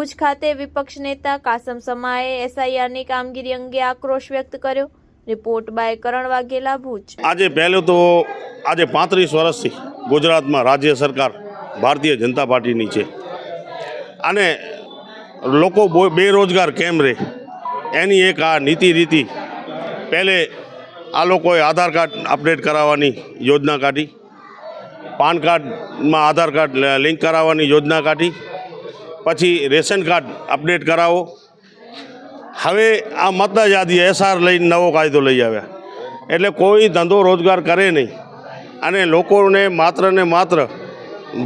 ભુજ ખાતે વિપક્ષ નેતા કાસમ સમાએ એસઆઈઆરની કામગીરી અંગે આક્રોશ વ્યક્ત કર્યો। રિપોર્ટ બાય કરણ વાઘેલા, ભુજ। આજે પહેલું તો આજે 35 વર્ષથી ગુજરાતમાં રાજ્ય સરકાર ભારતીય જનતા પાર્ટીની છે અને લોકો બેરોજગાર કેમ રહે એની એક આ નીતિ રીતિ પહેલે આ લોકોએ આધાર કાર્ડ અપડેટ કરાવવાની યોજના કાઢી, પાન કાર્ડમાં આધાર કાર્ડ લિંક કરાવવાની યોજના કાઢી, પછી રેશન કાર્ડ અપડેટ કરાવો। હવે આ મતદાર યાદી એસઆર લઈને નવો કાયદો લઈ આવ્યા એટલે કોઈ ધંધો રોજગાર કરે નહીં અને લોકોને માત્ર ને માત્ર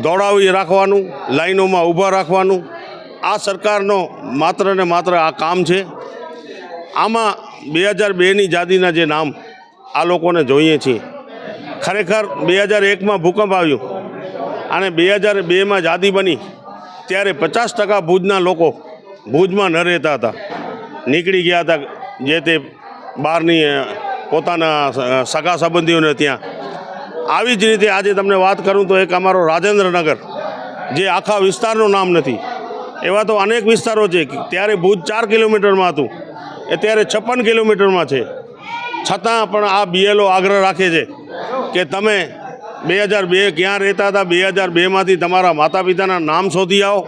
દોડાવી રાખવાનું, લાઈનોમાં ઊભા રાખવાનું આ સરકારનો માત્ર ને માત્ર આ કામ છે। આમાં 2002ની યાદીના જે નામ આ લોકોને જોઈએ છીએ, ખરેખર 2001માં ભૂકંપ આવ્યો અને 2002માં યાદી બની ત્યારે 50% ભુજના લોકો ભુજમાં ન રહેતા હતા, નીકળી ગયા હતા જે તે બહારની પોતાના સગા સંબંધીઓને ત્યાં। આવી જ રીતે આજે તમને વાત કરું તો એક અમારો રાજેન્દ્રનગર જે આખા વિસ્તારનું નામ નથી, એવા તો અનેક વિસ્તારો છે। ત્યારે ભુજ 4 કિલોમીટરમાં હતું, અત્યારે 56 કિલોમીટરમાં છે। છતાં પણ આ બીએલઓ આગ્રહ રાખે છે કે તમે 2002 ક્યાં રહેતા હતા, 2002માંથી તમારા માતા પિતાના નામ શોધી આવો।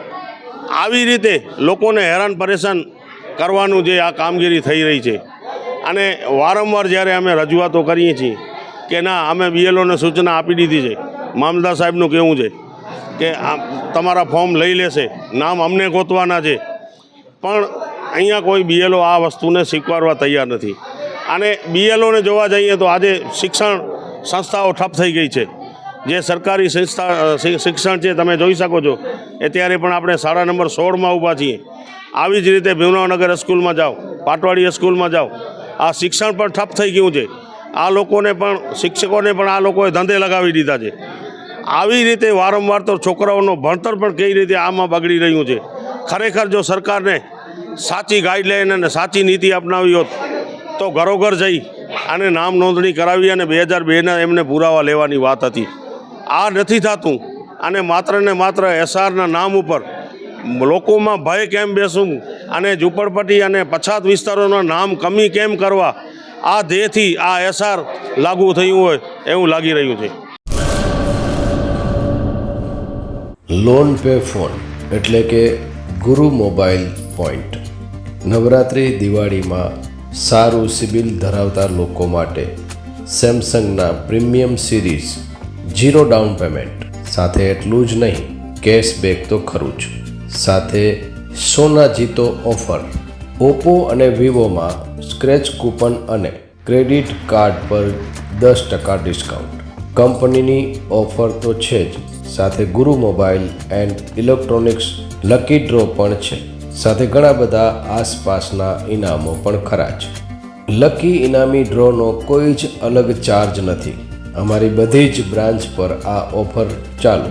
આવી રીતે લોકોને હેરાન પરેશાન કરવાનું જે આ કામગીરી થઈ રહી છે અને વારંવાર જ્યારે અમે રજૂઆતો કરીએ છીએ કે ના અમે બીએલઓને સૂચના આપી દીધી છે, મામલતદાર સાહેબનું કહેવું છે કે તમારા ફોર્મ લઈ લેશે, નામ અમને ગોતવાના છે, પણ અહીંયા કોઈ બીએલઓ આ વસ્તુને સ્વીકારવા તૈયાર નથી। અને બીએલઓને જોવા જઈએ તો આજે શિક્ષણ સંસ્થાઓ ઠપ થઈ ગઈ છે। જે સરકારી શિક્ષણ છે તમે જોઈ શકો છો, અત્યારે પણ આપણે શાળા નંબર 16માં ઊભા છીએ। આવી જ રીતે ભીમરાવનગર સ્કૂલમાં જાઓ, પાટવાડી સ્કૂલમાં જાઓ, આ શિક્ષણ પણ ઠપ થઈ ગયું છે। આ લોકોને પણ શિક્ષકોને પણ આ લોકોએ ધંધે લગાવી દીધા છે। આવી રીતે વારંવાર તો છોકરાઓનું ભણતર પણ કઈ રીતે આમાં બગડી રહ્યું છે। ખરેખર જો સરકારને સાચી ગાઈડલાઈન અને સાચી નીતિ અપનાવી હોત તો ઘરોઘર જઈ અને નામ નોંધણી કરાવી અને 2002ના એમને પુરાવા લેવાની વાત હતી। આ નથી થતું અને માત્ર ને માત્ર એસઆરના નામ ઉપર લોકોમાં ભય કેમ બેસવું અને ઝૂંપડપટ્ટી અને પછાત વિસ્તારોના નામ કમી કેમ કરવા, આ ધ્યેયથી આ એસઆર લાગુ થયું હોય એવું લાગી રહ્યું છે। લોન પે ફોન એટલે કે ગુરુ મોબાઈલ પોઈન્ટ નવરાત્રિ દિવાળીમાં સારું સિબિલ ધરાવતા લોકો માટે સેમસંગના પ્રીમિયમ સિરીઝ 0 ડાઉન પેમેન્ટ સાથે એટલું જ નહીં, કેશબેક તો ખરું જ, સાથે સોના જીતો ઓફર। ઓપ્પો અને વિવોમાં સ્ક્રેચ કૂપન અને ક્રેડિટ કાર્ડ પર 10% ડિસ્કાઉન્ટ। કંપનીની ઓફર તો છે જ, સાથે ગુરુ mobile and electronics lucky draw પણ છે, સાથે ઘણા બધા આસપાસના ઇનામો પણ ખરા જ। લકી ઇનામી ડ્રોનો કોઈ જ અલગ ચાર્જ નથી। અમારી બધી જ બ્રાન્ચ પર આ ઓફર ચાલુ।